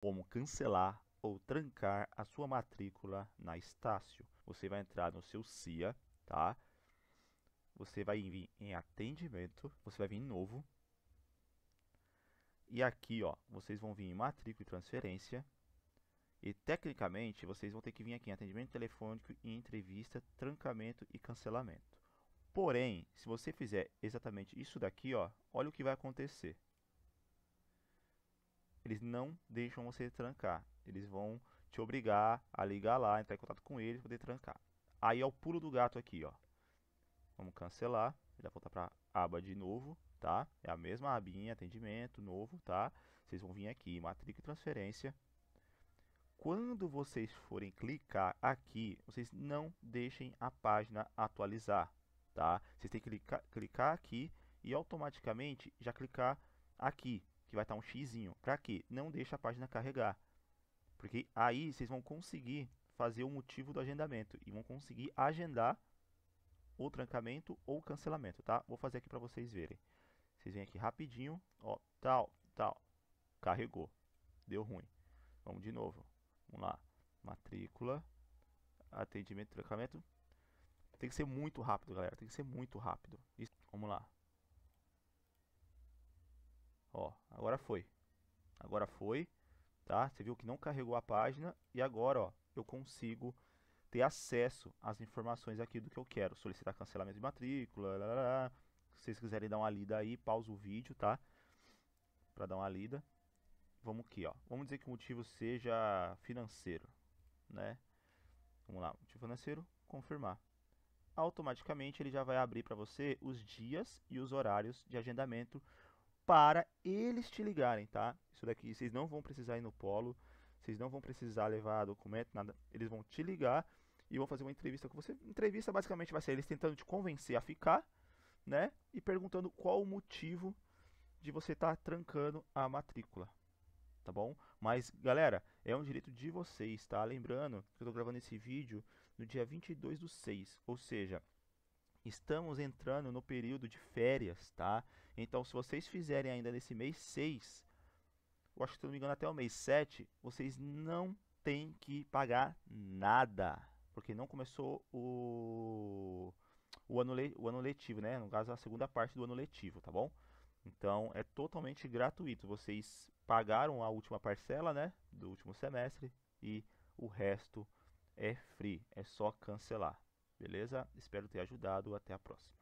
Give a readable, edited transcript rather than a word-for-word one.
como cancelar ou trancar a sua matrícula na Estácio. Você vai entrar no seu CIA, tá? Você vai vir em atendimento, você vai vir em novo. E aqui, ó, vocês vão vir em matrícula e transferência. E tecnicamente, vocês vão ter que vir aqui em atendimento telefônico e entrevista, trancamento e cancelamento. Porém, se você fizer exatamente isso daqui, ó, olha o que vai acontecer. Eles não deixam você trancar. Eles vão te obrigar a ligar lá, entrar em contato com eles para poder trancar. Aí é o pulo do gato aqui, ó. Vamos cancelar. Ele vai voltar para a aba de novo, tá? É a mesma abinha, atendimento, novo, tá? Vocês vão vir aqui, matrícula e transferência. Quando vocês forem clicar aqui, vocês não deixem a página atualizar, tá? Vocês têm que clicar aqui e automaticamente já clicar aqui, que vai estar um xizinho. Para quê? Não deixa a página carregar. Porque aí vocês vão conseguir fazer o motivo do agendamento e vão conseguir agendar o trancamento ou o cancelamento, tá? Vou fazer aqui para vocês verem. Vocês vêm aqui rapidinho, ó, tal, carregou, deu ruim. Vamos de novo. Vamos lá. Matrícula, atendimento, trancamento. Tem que ser muito rápido, galera. Tem que ser muito rápido. Vamos lá. Ó, agora foi. Agora foi, tá? Você viu que não carregou a página e agora, ó, eu consigo ter acesso às informações aqui do que eu quero. Solicitar cancelamento de matrícula, lalala. Se vocês quiserem dar uma lida aí, pausa o vídeo, tá? Para dar uma lida. Vamos aqui, ó. Vamos dizer que o motivo seja financeiro, né? Vamos lá, motivo financeiro, confirmar. Automaticamente ele já vai abrir para você os dias e os horários de agendamento para eles te ligarem, tá? Isso daqui vocês não vão precisar ir no polo, vocês não vão precisar levar documento, nada. Eles vão te ligar e vão fazer uma entrevista com você. Entrevista basicamente vai ser eles tentando te convencer a ficar, né? E perguntando qual o motivo de você estar trancando a matrícula, tá bom? Mas, galera, é um direito de vocês, tá? Lembrando que eu tô gravando esse vídeo no dia 22/6, ou seja, estamos entrando no período de férias, tá? Então, se vocês fizerem ainda nesse mês 6, eu acho que, se não me engano, até o mês 7, vocês não têm que pagar nada, porque não começou o ano letivo, né? No caso, a segunda parte do ano letivo, tá bom? Então, é totalmente gratuito. Vocês pagaram a última parcela, né, do último semestre e o resto é free, é só cancelar. Beleza? Espero ter ajudado. Até a próxima.